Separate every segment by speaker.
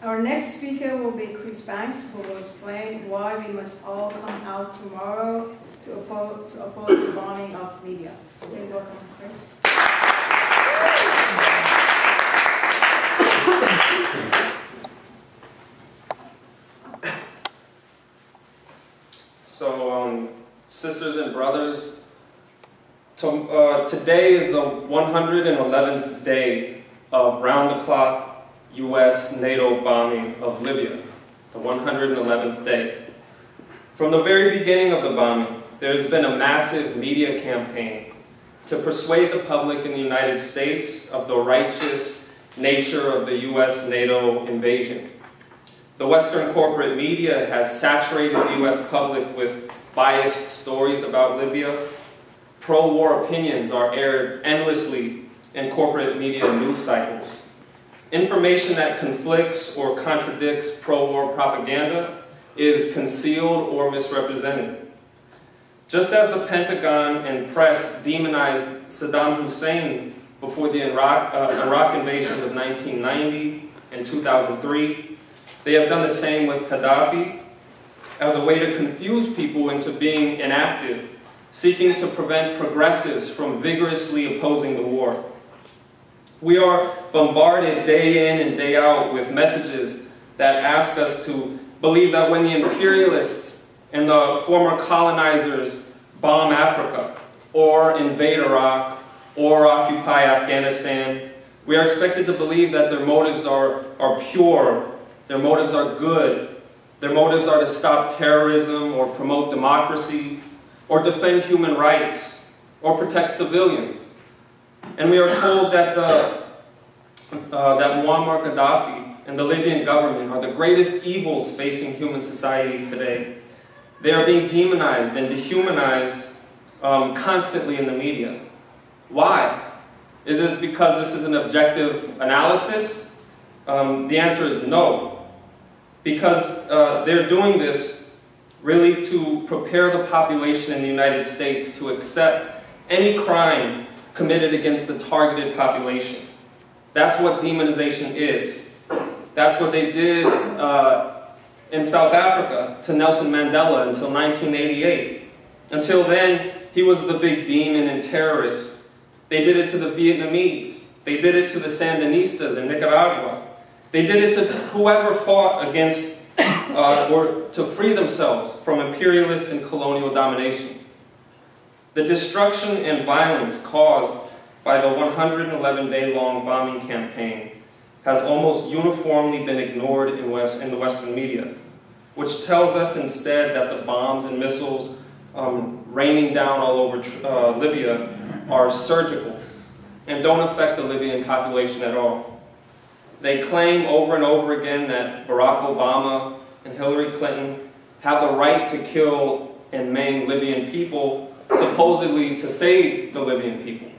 Speaker 1: Our next speaker will be Chris Banks, who will explain why we must all come out tomorrow to oppose the bombing of Libya. Please welcome Chris.
Speaker 2: So, sisters and brothers, today is the 111th day of round-the-clock U.S. NATO bombing of Libya, the 111th day. From the very beginning of the bombing, there's been a massive media campaign to persuade the public in the United States of the righteous nature of the U.S. NATO invasion. The Western corporate media has saturated the U.S. public with biased stories about Libya. Pro-war opinions are aired endlessly in corporate media news cycles. Information that conflicts or contradicts pro-war propaganda is concealed or misrepresented. Just as the Pentagon and press demonized Saddam Hussein before the Iraq invasions of 1990 and 2003, they have done the same with Gaddafi as a way to confuse people into being inactive, seeking to prevent progressives from vigorously opposing the war. We are bombarded day in and day out with messages that ask us to believe that when the imperialists and the former colonizers bomb Africa, or invade Iraq, or occupy Afghanistan, we are expected to believe that their motives are pure, their motives are good, their motives are to stop terrorism or promote democracy, or defend human rights, or protect civilians. And we are told that that Muammar Gaddafi and the Libyan government are the greatest evils facing human society today. They are being demonized and dehumanized constantly in the media. Why? Is it because this is an objective analysis? The answer is no. Because they're doing this really to prepare the population in the United States to accept any crime committed against the targeted population. That's what demonization is. That's what they did in South Africa to Nelson Mandela until 1988. Until then, he was the big demon and terrorist. They did it to the Vietnamese. They did it to the Sandinistas in Nicaragua. They did it to whoever fought against or to free themselves from imperialist and colonial domination. The destruction and violence caused by the 111-day-long bombing campaign has almost uniformly been ignored in the Western media, which tells us instead that the bombs and missiles raining down all over Libya are surgical and don't affect the Libyan population at all. They claim over and over again that Barack Obama and Hillary Clinton have the right to kill and maim Libyan people, supposedly to save the Libyan people.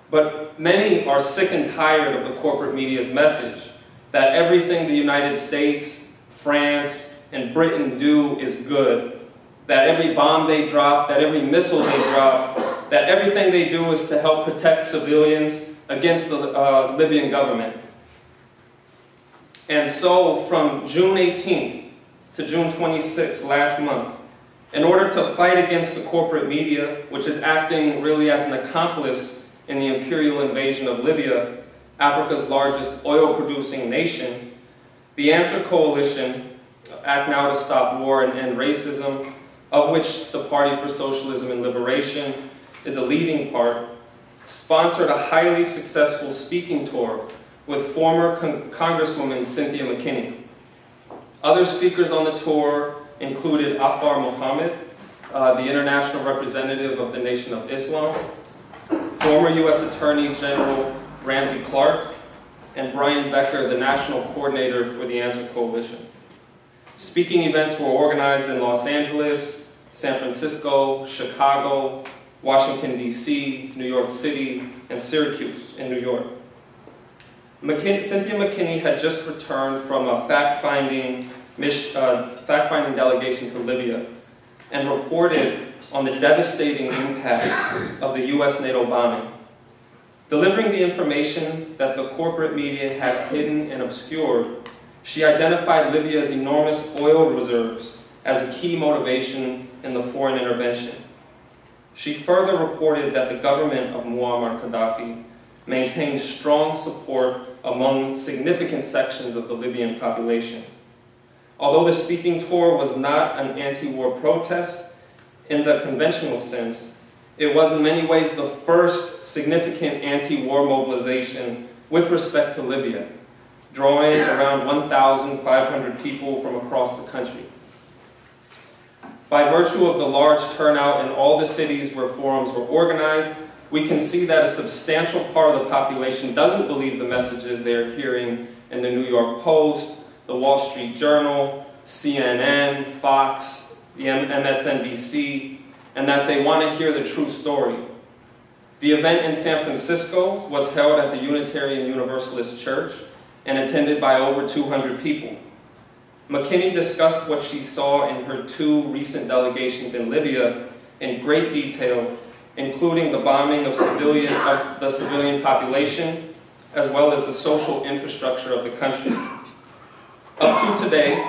Speaker 2: But many are sick and tired of the corporate media's message that everything the United States, France, and Britain do is good, that every bomb they drop, that every missile they drop, that everything they do is to help protect civilians against the Libyan government. And so from June 18th to June 26th last month, in order to fight against the corporate media, which is acting really as an accomplice in the imperial invasion of Libya, Africa's largest oil-producing nation, the Answer Coalition, Act Now to Stop War and End Racism, of which the Party for Socialism and Liberation is a leading part, sponsored a highly successful speaking tour with former Congresswoman Cynthia McKinney. Other speakers on the tour included Akbar Mohammed, the international representative of the Nation of Islam, former U.S. Attorney General Ramsey Clark, and Brian Becker, the national coordinator for the Answer Coalition. Speaking events were organized in Los Angeles, San Francisco, Chicago, Washington, D.C., New York City, and Syracuse in New York. Cynthia McKinney had just returned from a fact-finding delegation to Libya and reported on the devastating impact of the U.S. NATO bombing. Delivering the information that the corporate media has hidden and obscured, She identified Libya's enormous oil reserves as a key motivation in the foreign intervention. She further reported that the government of Muammar Gaddafi maintained strong support among significant sections of the Libyan population. Although the speaking tour was not an anti-war protest in the conventional sense, it was in many ways the first significant anti-war mobilization with respect to Libya, drawing around 1,500 people from across the country. By virtue of the large turnout in all the cities where forums were organized, we can see that a substantial part of the population doesn't believe the messages they are hearing in the New York Post, the Wall Street Journal, CNN, Fox, the MSNBC, and that they want to hear the true story. The event in San Francisco was held at the Unitarian Universalist Church and attended by over 200 people. McKinney discussed what she saw in her 2 recent delegations in Libya in great detail, including the bombing of the civilian population, as well as the social infrastructure of the country. Up to today,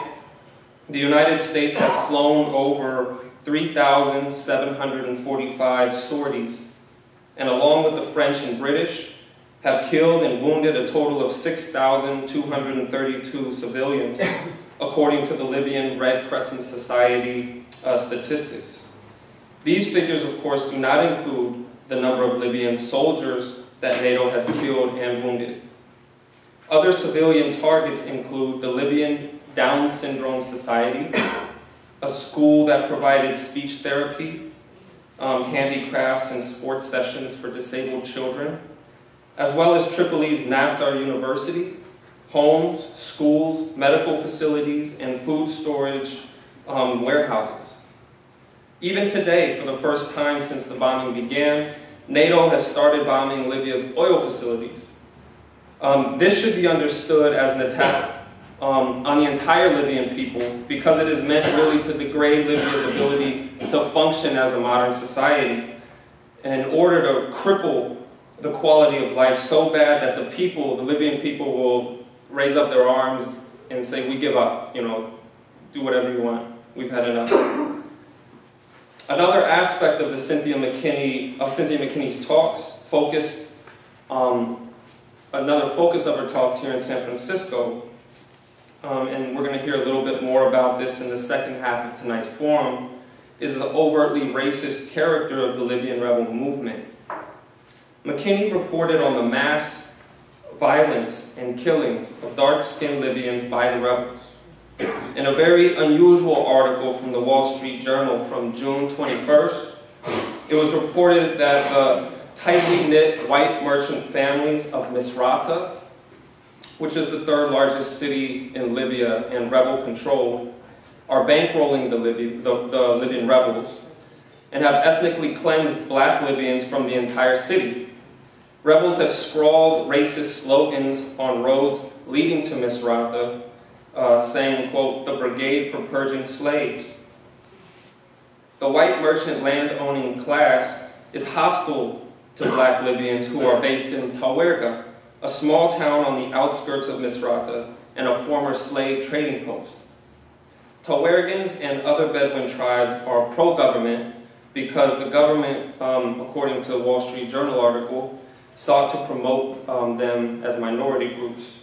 Speaker 2: the United States has flown over 3,745 sorties, and along with the French and British, have killed and wounded a total of 6,232 civilians, according to the Libyan Red Crescent Society statistics. These figures, of course, do not include the number of Libyan soldiers that NATO has killed and wounded. Other civilian targets include the Libyan Down Syndrome Society, a school that provided speech therapy, handicrafts, and sports sessions for disabled children, as well as Tripoli's Nassar University, homes, schools, medical facilities, and food storage warehouses. Even today, for the first time since the bombing began, NATO has started bombing Libya's oil facilities. This should be understood as an attack on the entire Libyan people, because it is meant really to degrade Libya's ability to function as a modern society in order to cripple the quality of life so bad that the Libyan people will raise up their arms and say, we give up, do whatever you want, we've had enough. Another aspect of Cynthia McKinney's talks another focus of her talks here in San Francisco, and we're going to hear a little bit more about this in the second half of tonight's forum, is the overtly racist character of the Libyan rebel movement. McKinney reported on the mass violence and killings of dark-skinned Libyans by the rebels. In a very unusual article from the Wall Street Journal from June 21st, it was reported that the tightly knit white merchant families of Misrata, which is the 3rd largest city in Libya and rebel-controlled, are bankrolling the Libyan rebels and have ethnically cleansed black Libyans from the entire city. Rebels have scrawled racist slogans on roads leading to Misrata, saying, quote, "the brigade for purging slaves." The white merchant land-owning class is hostile to black Libyans who are based in Tawerga, a small town on the outskirts of Misrata and a former slave trading post. Tawergans and other Bedouin tribes are pro-government because the government, according to the Wall Street Journal article, sought to promote them as minority groups.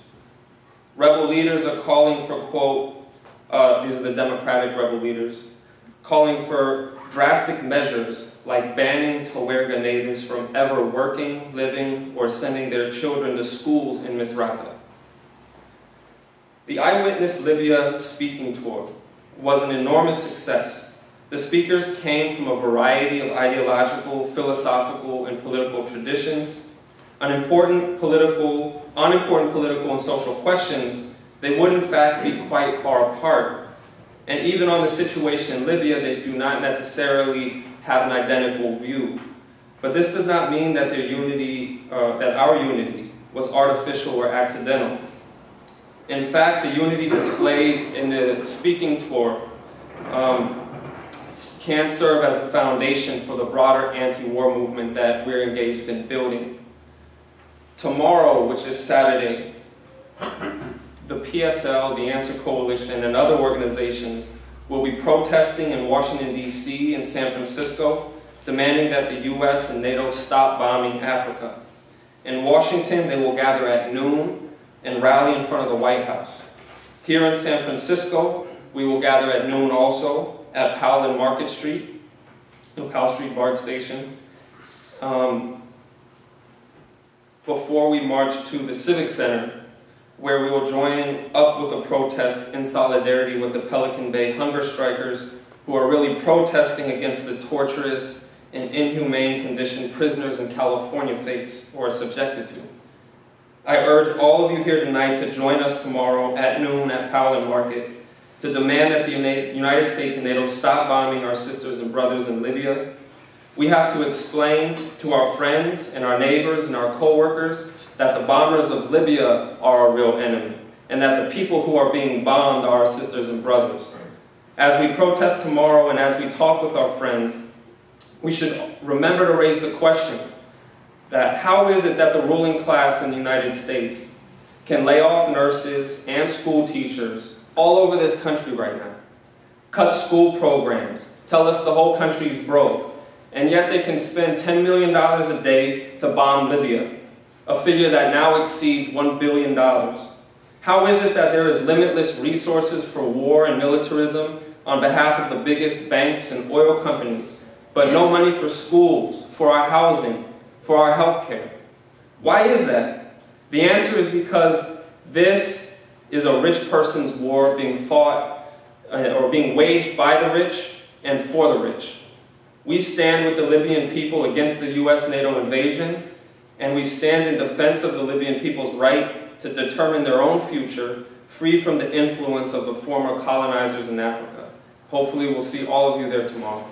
Speaker 2: Rebel leaders are calling for, quote, these are the democratic rebel leaders, calling for drastic measures like banning Tawerga natives from ever working, living, or sending their children to schools in Misrata. The Eyewitness Libya speaking tour was an enormous success. The speakers came from a variety of ideological, philosophical, and political traditions. On important political and social questions, they would in fact be quite far apart. And even on the situation in Libya, they do not necessarily have an identical view. But this does not mean that their unity, that our unity was artificial or accidental. In fact, the unity displayed in the speaking tour can serve as a foundation for the broader anti-war movement that we're engaged in building. Tomorrow, which is Saturday, the PSL, the Answer Coalition, and other organizations will be protesting in Washington, D.C. and San Francisco, demanding that the U.S. and NATO stop bombing Africa. In Washington, they will gather at noon and rally in front of the White House. Here in San Francisco, we will gather at noon also at Powell and Market Street, the Powell Street BART station, before we march to the Civic Center, where we will join up with a protest in solidarity with the Pelican Bay hunger strikers, who are really protesting against the torturous and inhumane condition prisoners in California face or are subjected to. I urge all of you here tonight to join us tomorrow at noon at Powell and Market to demand that the United States and NATO stop bombing our sisters and brothers in Libya. We have to explain to our friends and our neighbors and our co-workers that the bombers of Libya are our real enemy, and that the people who are being bombed are our sisters and brothers. As we protest tomorrow and as we talk with our friends, we should remember to raise the question that how is it that the ruling class in the United States can lay off nurses and school teachers all over this country right now, cut school programs, tell us the whole country's broke, and yet they can spend $10 million a day to bomb Libya, a figure that now exceeds $1 billion. How is it that there is limitless resources for war and militarism on behalf of the biggest banks and oil companies, but no money for schools, for our housing, for our health care? Why is that? The answer is because this is a rich person's war being fought or being waged by the rich and for the rich. We stand with the Libyan people against the U.S.-NATO invasion, and we stand in defense of the Libyan people's right to determine their own future, free from the influence of the former colonizers in Africa. Hopefully we'll see all of you there tomorrow.